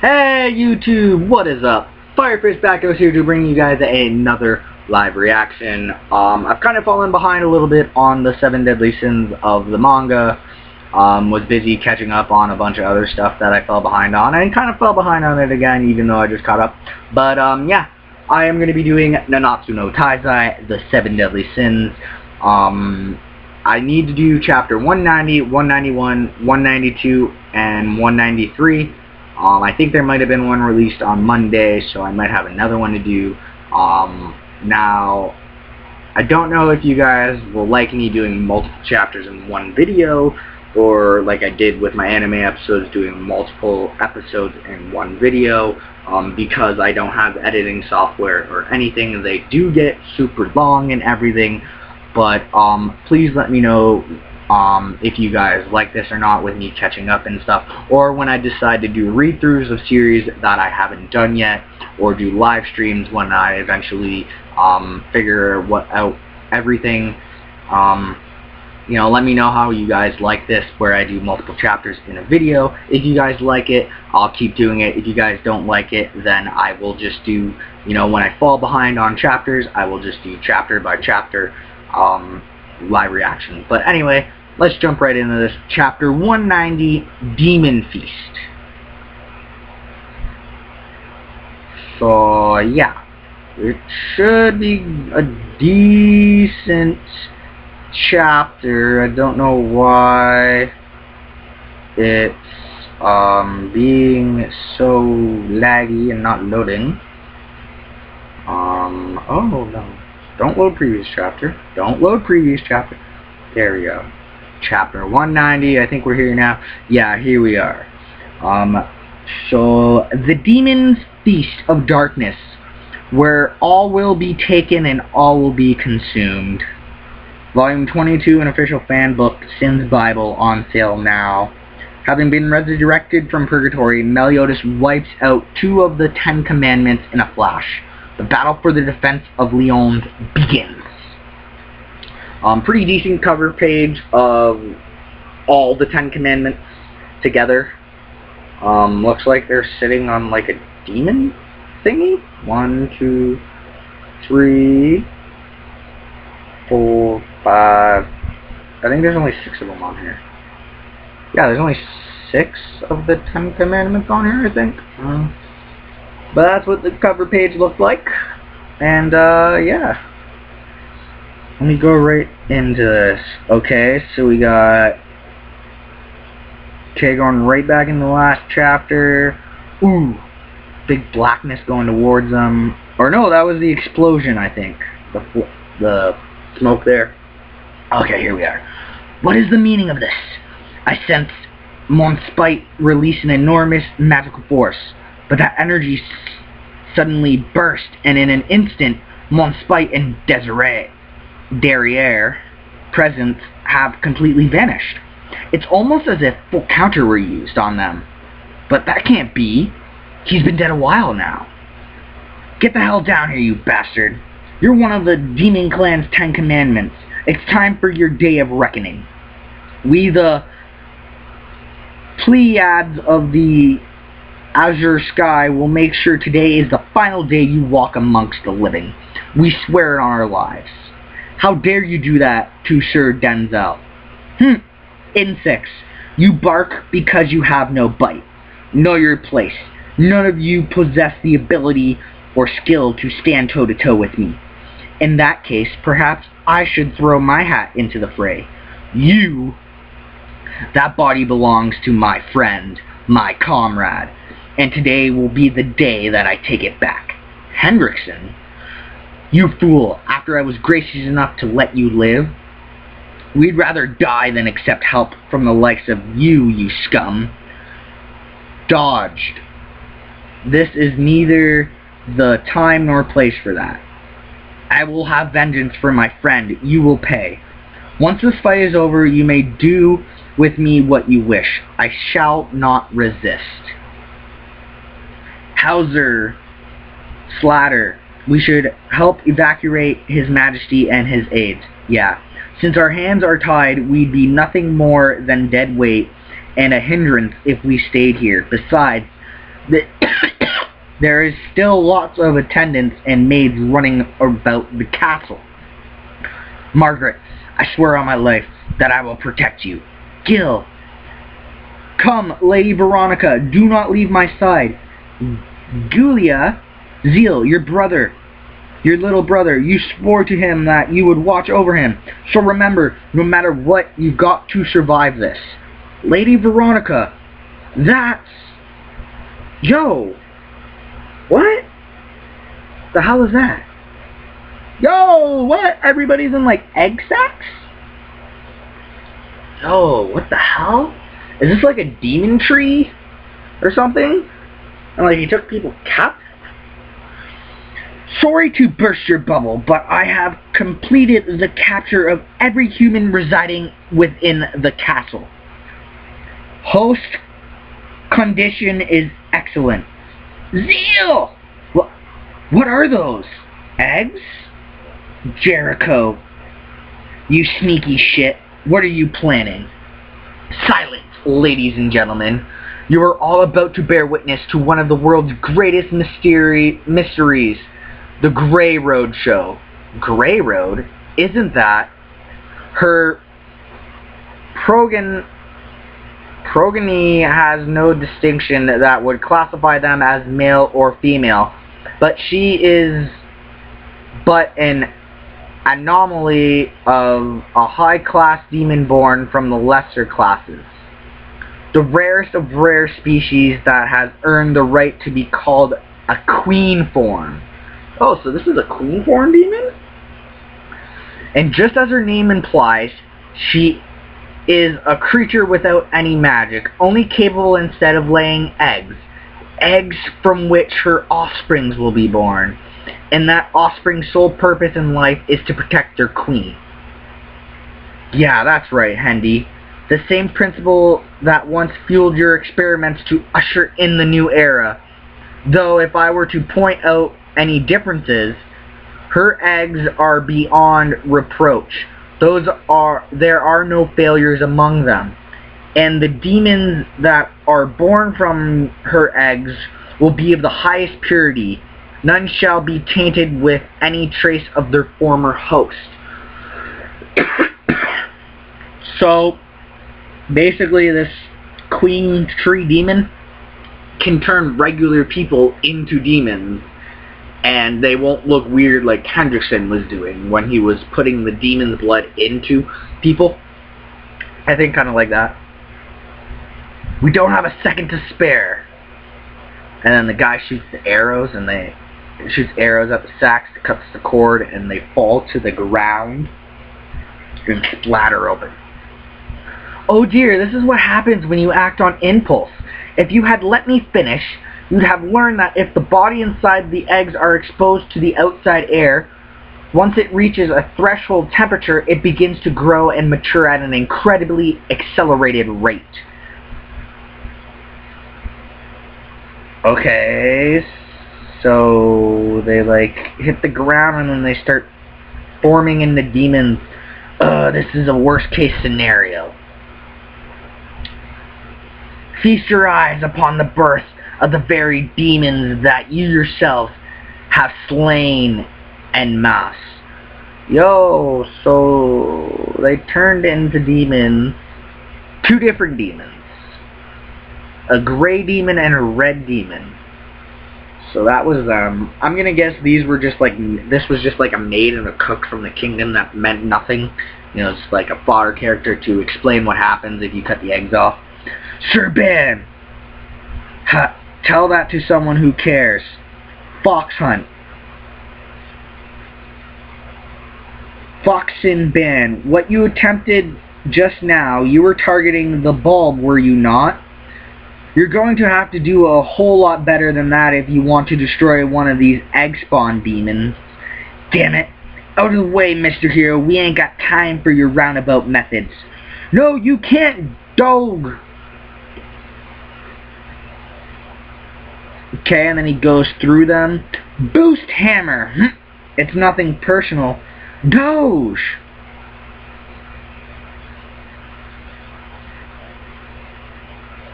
Hey YouTube, what is up? Firefish Backos here to bring you guys another live reaction. I've kind of fallen behind a little bit on the 7 Deadly Sins of the manga. Was busy catching up on a bunch of other stuff that I fell behind on, and kind of fell behind on it again even though I just caught up. But yeah, I am going to be doing Nanatsu no Taizai, the 7 Deadly Sins. I need to do chapter 190, 191, 192, and 193. I think there might have been one released on Monday, so I might have another one to do. Now, I don't know if you guys will like me doing multiple chapters in one video, or like I did with my anime episodes, doing multiple episodes in one video, because I don't have editing software or anything. They do get super long and everything, but please let me know if you guys like this or not with me catching up and stuff, or when I decide to do read-throughs of series that I haven't done yet, or do live streams when I eventually figure out everything. You know, let me know how you guys like this, where I do multiple chapters in a video. If you guys like it, I'll keep doing it. If you guys don't like it, then I will just do, you know, when I fall behind on chapters, I will just do chapter by chapter live reaction. But anyway, let's jump right into this. Chapter 190, Demon Feast. So yeah, it should be a decent chapter. I don't know why it's being so laggy and not loading. Oh no. Don't load previous chapter. Don't load previous chapter. There we go. Chapter 190. I think we're here now. Yeah, here we are. So, the Demon's Feast of Darkness, where all will be taken and all will be consumed. Volume 22, an official fan book, Sin's Bible, on sale now. Having been resurrected from purgatory, Meliodas wipes out 2 of the 10 commandments in a flash. The battle for the defense of Lyons begins. Pretty decent cover page of all the 10 commandments together. Looks like they're sitting on like a demon thingy. 1, 2, 3, 4, 5. I think there's only 6 of them on here. Yeah, there's only 6 of the 10 commandments on here, I think. But that's what the cover page looked like. And, yeah. Let me go right into this. Okay, so we got... Okay, going right back in the last chapter. Ooh. Big blackness going towards them. Or no, that was the explosion, I think. The smoke there. Okay, here we are. What is the meaning of this? I sense Mon Spite release an enormous magical force. But that energy suddenly burst, and in an instant, Mon Spite and Derriere presence have completely vanished. It's almost as if full counter were used on them. But that can't be. He's been dead a while now. Get the hell down here, you bastard. You're one of the Demon Clan's 10 commandments. It's time for your day of reckoning. We, the Pleiades of the Azure Sky, will make sure today is the final day you walk amongst the living. We swear it on our lives. How dare you do that to Sir Denzel? Insects, you bark because you have no bite. Know your place. None of you possess the ability or skill to stand toe-to-toe with me. In that case, perhaps I should throw my hat into the fray. That body belongs to my friend, my comrade, and today will be the day that I take it back. Hendrickson? You fool, after I was gracious enough to let you live? We'd rather die than accept help from the likes of you, you scum. Dodged. This is neither the time nor place for that. I will have vengeance for my friend. You will pay. Once this fight is over, you may do with me what you wish. I shall not resist. Hauser, Slatter, we should help evacuate His Majesty and his aides. Yeah, since our hands are tied, we'd be nothing more than dead weight and a hindrance if we stayed here. Besides, There is still lots of attendants and maids running about the castle. Margaret, I swear on my life that I will protect you. Gil, come, Lady Veronica, do not leave my side. Julia, Zeal, your brother, your little brother, you swore to him that you would watch over him. So remember, no matter what, you've got to survive this. Lady Veronica, that's... Yo! What? The hell is that? Yo, what? Everybody's in, like, egg sacs? Yo, what the hell? Is this like a demon tree? Or something? And, like, he took people's caps? Sorry to burst your bubble, but I have completed the capture of every human residing within the castle. Host condition is excellent. Zeal! What are those? Eggs? Jericho, you sneaky shit. What are you planning? Silence, ladies and gentlemen. You are all about to bear witness to one of the world's greatest mysteries. The Grey Road Show. Grey Road? Isn't that her progeny has no distinction that would classify them as male or female, but she is but an anomaly of a high-class demon born from the lesser classes. The rarest of rare species that has earned the right to be called a queen form. Oh, so this is a queen form demon? And just as her name implies, she is a creature without any magic, only capable instead of laying eggs. Eggs from which her offsprings will be born. And that offspring's sole purpose in life is to protect their queen. Yeah, that's right, Hendy. The same principle that once fueled your experiments to usher in the new era. Though if I were to point out any differences, her eggs are beyond reproach. There are no failures among them. And the demons that are born from her eggs will be of the highest purity. None shall be tainted with any trace of their former host. So, basically this queen tree demon can turn regular people into demons, and they won't look weird like Hendrickson was doing when he was putting the demon's blood into people. I think kind of like that. We don't have a second to spare. And then the guy shoots the arrows, and shoots arrows at the sacks, cuts the cord, and they fall to the ground and splatter open. Oh dear, this is what happens when you act on impulse. If you had let me finish, you'd have learned that if the body inside the eggs are exposed to the outside air, once it reaches a threshold temperature, it begins to grow and mature at an incredibly accelerated rate. Okay, so they like hit the ground and then they start forming into demons. This is a worst case scenario. Feast your eyes upon the birth of the very demons that you yourself have slain en masse. Yo, so they turned into demons. Two different demons. A gray demon and a red demon. So that was, I'm gonna guess these were just like, this was just like a maid and a cook from the kingdom that meant nothing. You know, it's like a fodder character to explain what happens if you cut the eggs off. Sir Ben! Tell that to someone who cares. Fox hunt. Foxin Ben, what you attempted just now, you were targeting the bulb, were you not? You're going to have to do a whole lot better than that if you want to destroy one of these egg spawn demons. Damn it. Out of the way, Mr. Hero. We ain't got time for your roundabout methods. No, you can't, dog. Okay, and then he goes through them. Boost hammer. It's nothing personal. Doge.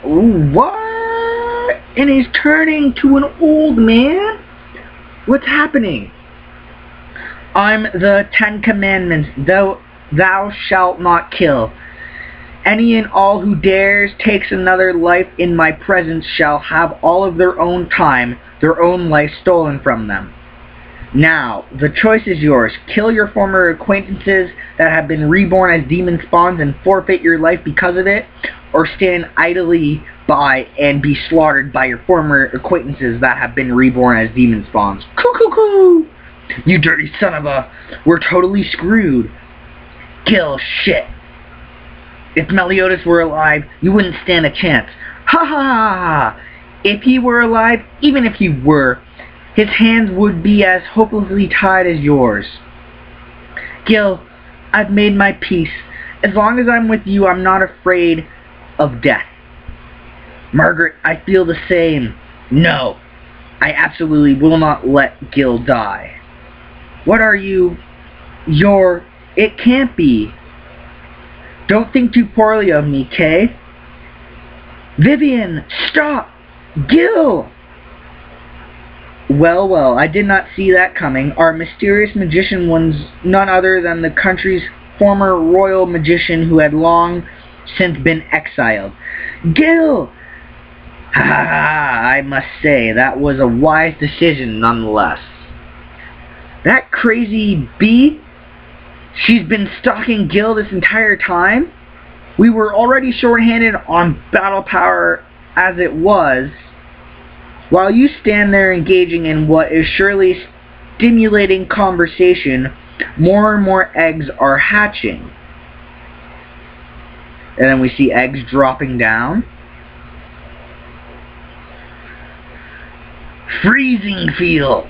What and he's turning to an old man? What's happening? I'm the 10 Commandments. Thou shalt not kill. Any and all who dares takes another life in my presence shall have all of their own time, their own life stolen from them. Now, the choice is yours. Kill your former acquaintances that have been reborn as demon spawns and forfeit your life because of it, or stand idly by and be slaughtered by your former acquaintances that have been reborn as demon spawns. Coo-coo-coo! You dirty son of a... We're totally screwed. Kill shit. If Meliodas were alive, you wouldn't stand a chance. Ha ha ha ha! If he were alive, even if he were, his hands would be as hopelessly tied as yours. Gil, I've made my peace. As long as I'm with you, I'm not afraid of death. Margaret, I feel the same. No, I absolutely will not let Gil die. What are you? It can't be. Don't think too poorly of me, Kay. Vivian, stop! Gil! Well, well, I did not see that coming. Our mysterious magician was none other than the country's former royal magician who had long since been exiled. Gil! Ha ha ha! I must say, that was a wise decision nonetheless. That crazy bee? She's been stalking Gil this entire time? We were already short-handed on battle power as it was. While you stand there engaging in what is surely stimulating conversation, more and more eggs are hatching. And then we see eggs dropping down. Freezing field.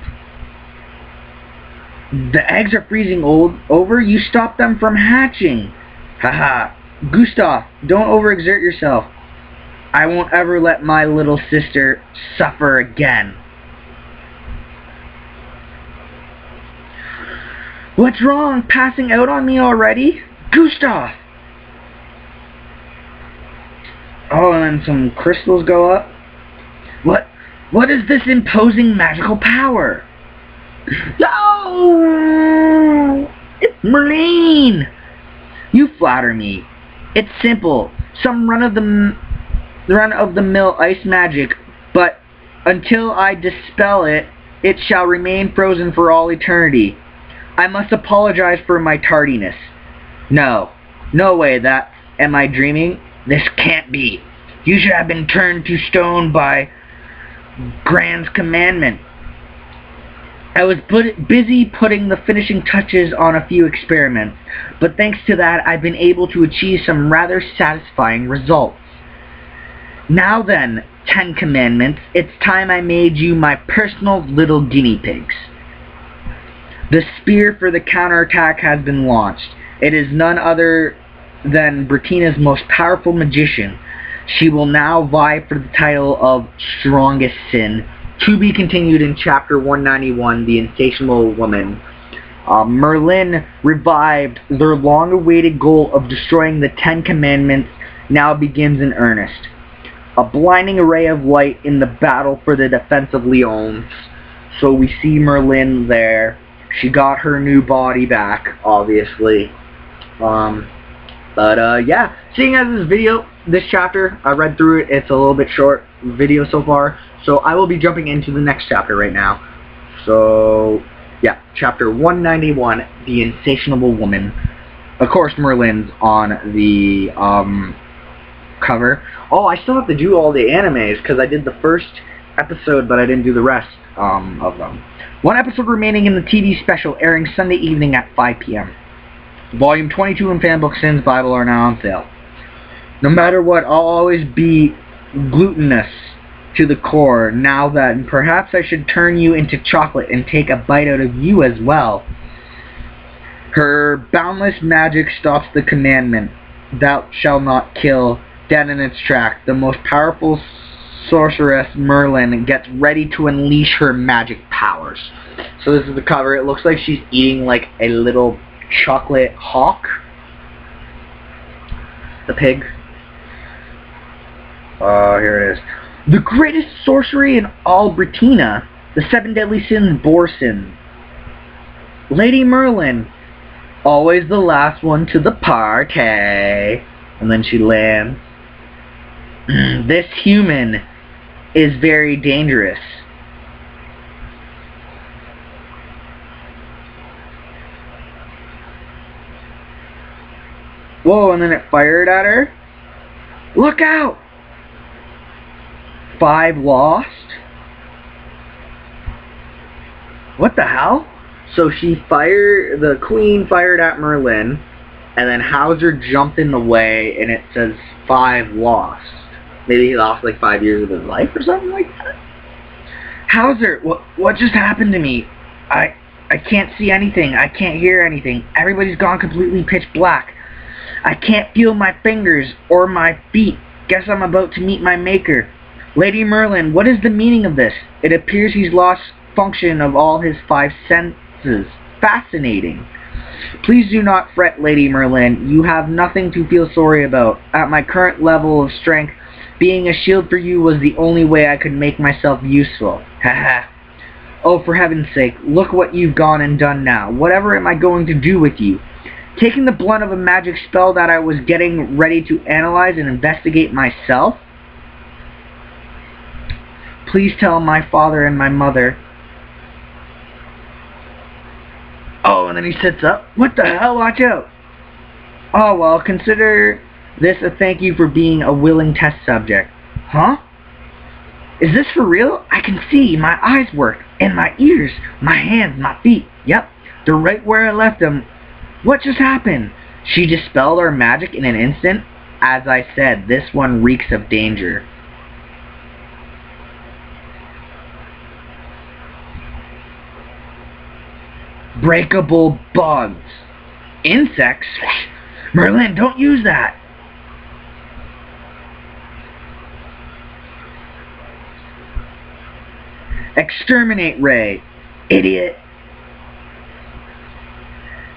The eggs are freezing over. You stop them from hatching. Haha. Gustav, don't overexert yourself. I won't ever let my little sister suffer again. What's wrong? Passing out on me already? Gustav! Oh, and then some crystals go up. What is this imposing magical power? No! It's Merlin! You flatter me. It's simple. Some run-of-the-mill ice magic, but until I dispel it, it shall remain frozen for all eternity. I must apologize for my tardiness. No way, am I dreaming? This can't be. You should have been turned to stone by Grand's commandment. I was busy putting the finishing touches on a few experiments, but thanks to that I've been able to achieve some rather satisfying results. Now then, 10 Commandments, it's time I made you my personal little guinea pigs. The spear for the counterattack has been launched. It is none other than Brittina's most powerful magician. She will now vie for the title of Strongest Sin, to be continued in Chapter 191, The Insatiable Woman. Merlin revived. Their long-awaited goal of destroying the 10 Commandments now begins in earnest. A blinding array of light in the battle for the defense of Lyons. So we see Merlin there. She got her new body back, obviously. Yeah, seeing as this chapter, I read through it, it's a little bit short video so far, so I will be jumping into the next chapter right now. So, yeah, Chapter 191, The Insatiable Woman. Of course, Merlin's on the cover. Oh, I still have to do all the animes, because I did the first episode, but I didn't do the rest of them. One episode remaining in the TV special, airing Sunday evening at 5 p.m. Volume 22 and Fanbook Sin's Bible are now on sale. No matter what, I'll always be glutinous to the core, now that perhaps I should turn you into chocolate and take a bite out of you as well. Her boundless magic stops the commandment, thou shalt not kill, dead in its track. The most powerful sorceress, Merlin, gets ready to unleash her magic powers. So this is the cover. It looks like she's eating like a little chocolate hawk. The pig. Here it is. The greatest sorcery in all Britannia, the 7 deadly sins bore sins. Lady Merlin, always the last one to the party. And then she lands. This human is very dangerous. Whoa, and then it fired at her. Look out! 5 lost? What the hell? So the queen fired at Merlin, and then Hauser jumped in the way, and it says 5 lost. Maybe he lost like 5 years of his life or something like that. Hauser, what just happened to me? I can't see anything. I can't hear anything. Everybody's gone completely pitch black. I can't feel my fingers or my feet. Guess I'm about to meet my maker. Lady Merlin, what is the meaning of this? It appears he's lost function of all his 5 senses. Fascinating. Please do not fret, Lady Merlin. You have nothing to feel sorry about. At my current level of strength, being a shield for you was the only way I could make myself useful. Haha. Oh, for heaven's sake, look what you've gone and done now. Whatever am I going to do with you? Taking the blunt of a magic spell that I was getting ready to analyze and investigate myself? Please tell my father and my mother. Oh, and then he sits up. What the hell? Watch out. Oh, well, consider this a thank you for being a willing test subject. Huh? Is this for real? I can see. My eyes work. And my ears. My hands. My feet. Yep. They're right where I left them. What just happened? She dispelled our magic in an instant. As I said, this one reeks of danger. Breakable bugs. Insects? Merlin, don't use that. Exterminate ray. Idiot.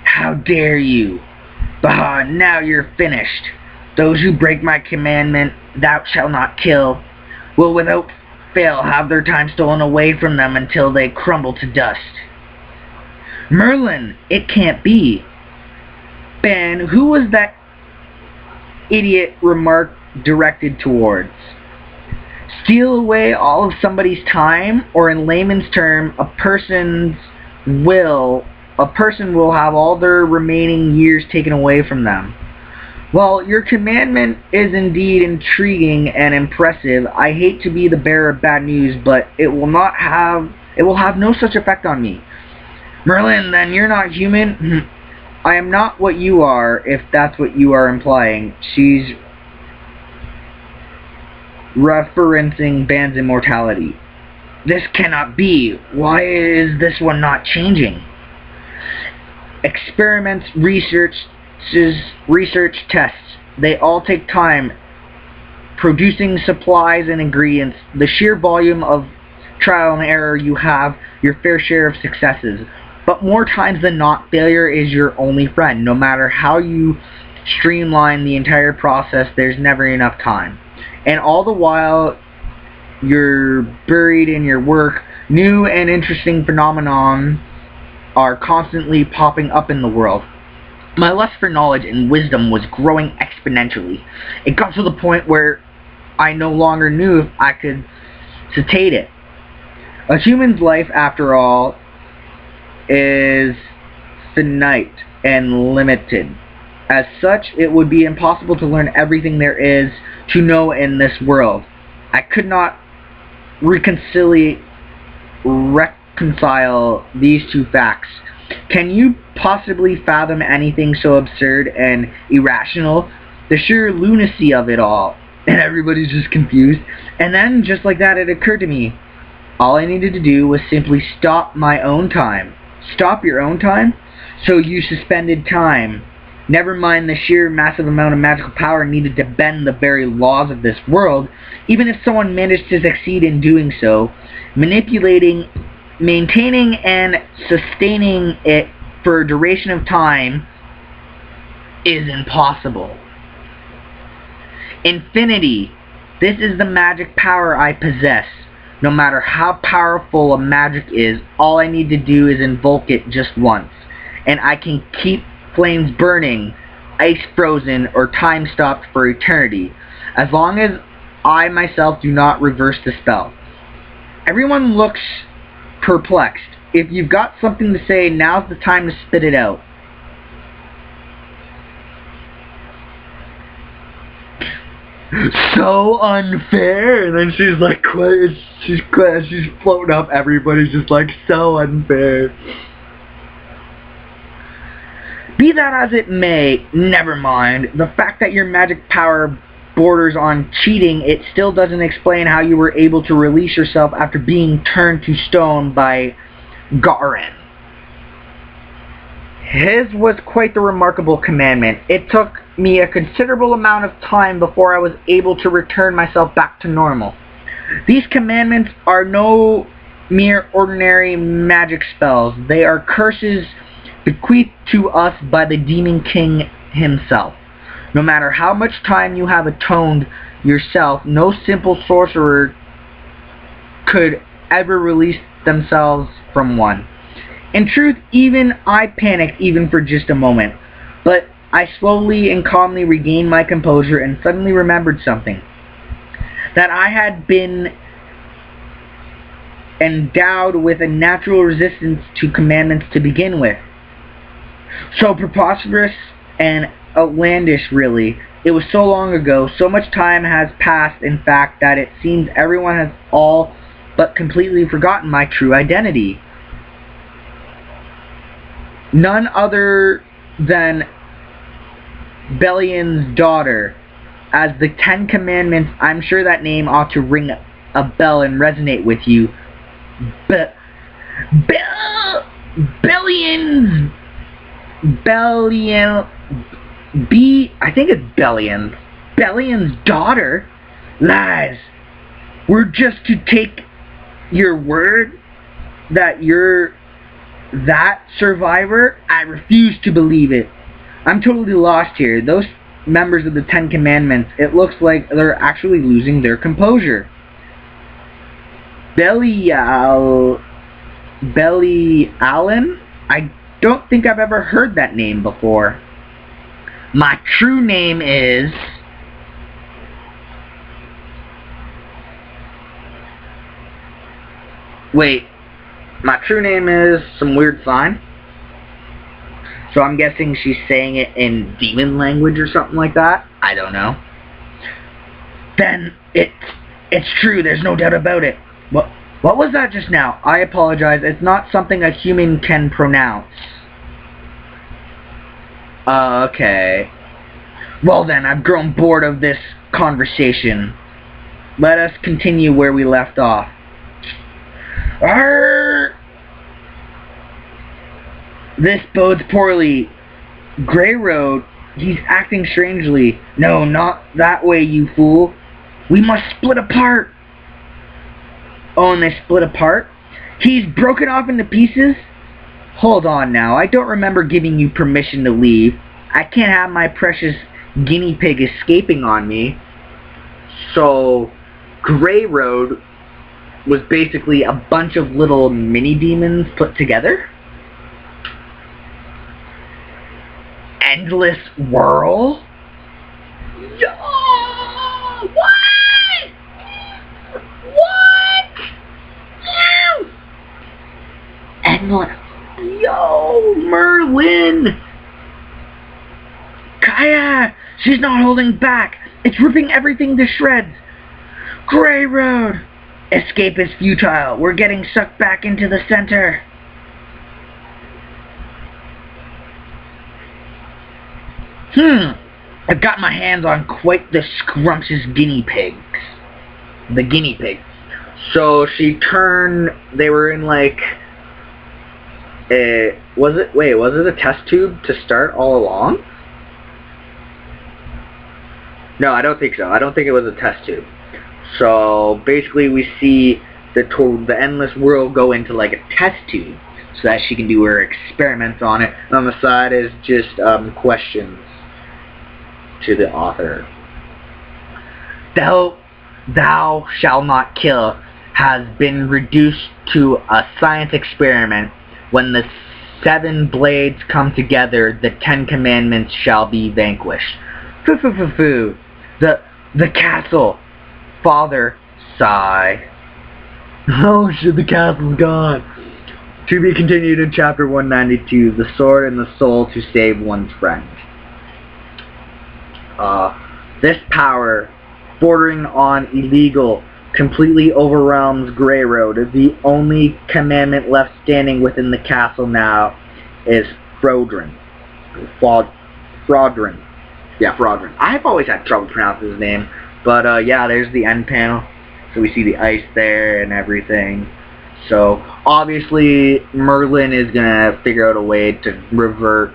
How dare you? Bah, now you're finished. Those who break my commandment, thou shalt not kill, will without fail have their time stolen away from them until they crumble to dust. Merlin, it can't be. Ben, who was that idiot remark directed towards? Steal away all of somebody's time, or in layman's term, a person will have all their remaining years taken away from them. Well, your commandment is indeed intriguing and impressive. I hate to be the bearer of bad news, but it will have no such effect on me. Merlin, then you're not human? I am not what you are, if that's what you are implying. She's referencing Ban's immortality. This cannot be. Why is this one not changing? Experiments, research tests. They all take time. Producing supplies and ingredients. The sheer volume of trial and error, you have your fair share of successes. But more times than not, failure is your only friend. No matter how you streamline the entire process, there's never enough time. And all the while, you're buried in your work, new and interesting phenomenon are constantly popping up in the world. My lust for knowledge and wisdom was growing exponentially. It got to the point where I no longer knew if I could sustain it. A human's life, after all, is finite and limited. As such, it would be impossible to learn everything there is to know in this world. I could not reconcile these two facts. Can you possibly fathom anything so absurd and irrational? The sheer lunacy of it all. And everybody's just confused. And then, just like that, it occurred to me. All I needed to do was simply stop my own time. Stop your own time? So you suspended time. Never mind the sheer massive amount of magical power needed to bend the very laws of this world. Even if someone managed to succeed in doing so, manipulating, maintaining, and sustaining it for a duration of time is impossible. Infinity, This is the magic power I possess. No matter how powerful a magic is, all I need to do is invoke it just once, and I can keep flames burning, ice frozen, or time stopped for eternity, as long as I myself do not reverse the spell. Everyone looks perplexed. If you've got something to say, now's the time to spit it out. So unfair. And then she's like, she's floating up. Everybody's just like, so unfair. Be that as it may, never mind. The fact that your magic power borders on cheating, it still doesn't explain how you were able to release yourself after being turned to stone by Garen. His was quite the remarkable commandment. It took me a considerable amount of time before I was able to return myself back to normal. These commandments are no mere ordinary magic spells. They are curses bequeathed to us by the Demon King himself. No matter how much time you have atoned yourself, no simple sorcerer could ever release themselves from one. In truth, even I panicked even for just a moment, but I slowly and calmly regained my composure and suddenly remembered something. That I had been endowed with a natural resistance to commandments to begin with. So preposterous and outlandish, really. It was so long ago, so much time has passed, in fact, that it seems everyone has all but completely forgotten my true identity. None other than Belian's daughter. As the Ten Commandments, I'm sure that name ought to ring a bell and resonate with you. I think it's Belian's daughter? Lies. We're just to take your word that you're that survivor? I refuse to believe it. I'm totally lost here. Those members of the Ten Commandments, it looks like they're actually losing their composure. Belial? I don't think I've ever heard that name before. My true name is... Wait. My true name is some weird sign. So I'm guessing she's saying it in demon language or something like that. I don't know. Then it's true. There's no doubt about it. What was that just now? I apologize. It's not something a human can pronounce. Okay. Well then, I've grown bored of this conversation. Let us continue where we left off. Arrgh! This bodes poorly. Grey Road, he's acting strangely. No, not that way, you fool. We must split apart. Oh, and they split apart? He's broken off into pieces? Hold on now, I don't remember giving you permission to leave. I can't have my precious guinea pig escaping on me. So, Grey Road was basically a bunch of little mini-demons put together? Endless Whirl? Yo! What? What? Ew! Endless... Yo! Merlin! Kaya! She's not holding back! It's ripping everything to shreds! Grey Road! Escape is futile. We're getting sucked back into the center. I've got my hands on quite the scrumptious guinea pigs. The guinea pig. So she turned, they were in like, was it a test tube to start all along? No, I don't think so. I don't think it was a test tube. So basically we see the Endless World go into like a test tube so that she can do her experiments on it. And on the side is just questions to the author. thou shalt not kill has been reduced to a science experiment. When the 7 blades come together, the 10 commandments shall be vanquished. Foo. The castle. Father, sigh. Oh shit, the castle's gone. To be continued in chapter 192, the sword and the soul to save one's friend. This power, bordering on illegal, completely overwhelms Grey Road. The only commandment left standing within the castle now is Frodrin. Frodrin. Yeah, Frodrin. I've always had trouble pronouncing his name, but yeah, there's the end panel. So we see the ice there and everything. So obviously Merlin is gonna figure out a way to revert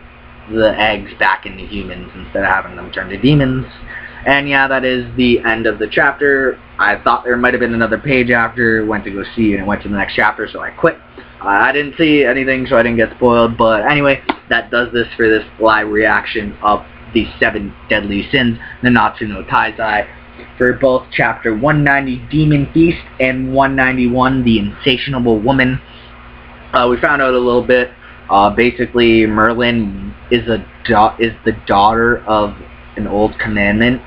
the eggs back into humans instead of having them turn to demons. And yeah, that is the end of the chapter. I thought there might have been another page after, went to go see and went to the next chapter, so I quit. I didn't see anything, so I didn't get spoiled, but anyway, that does this for this live reaction of the 7 Deadly Sins, Nanatsu no Taizai, for both chapter 190, Demon Feast, and 191, The Insatiable Woman. We found out a little bit. Basically, Merlin is the daughter of an old commandment.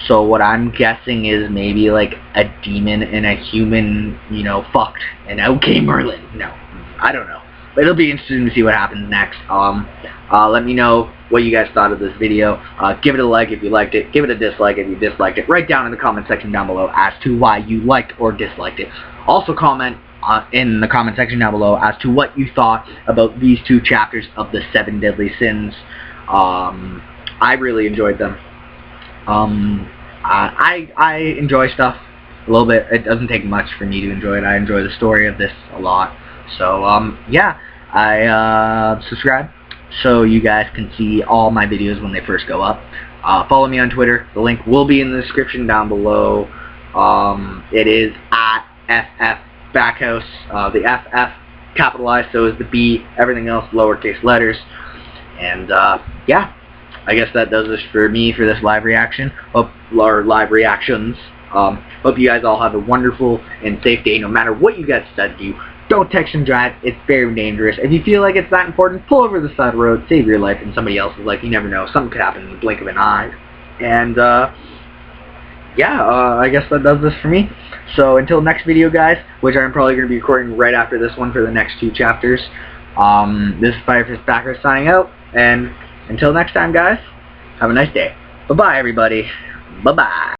So what I'm guessing is maybe like a demon and a human, you know, fucked. And okay, Merlin. No, I don't know. But it'll be interesting to see what happens next. Let me know what you guys thought of this video. Give it a like if you liked it. Give it a dislike if you disliked it. Write down in the comment section down below as to why you liked or disliked it. Also comment in the comment section down below as to what you thought about these 2 chapters of the 7 Deadly Sins. I really enjoyed them. I enjoy stuff a little bit. It doesn't take much for me to enjoy it. I enjoy the story of this a lot. So, yeah, I subscribe so you guys can see all my videos when they first go up. Follow me on Twitter. The link will be in the description down below. It is at FF Backhouse. The FF capitalized, so is the B. Everything else lowercase letters. And, yeah. I guess that does this for me for this live reaction, or live reactions. Hope you guys all have a wonderful and safe day, no matter what you guys decide to do. Don't text and drive, it's very dangerous. If you feel like it's that important, pull over the side of the road, save your life and somebody else's life. You never know, something could happen in the blink of an eye. And, yeah, I guess that does this for me. So until next video, guys, which I'm probably going to be recording right after this one for the next 2 chapters, this is Firefist Backer signing out, and until next time, guys, have a nice day. Bye-bye, everybody. Bye-bye.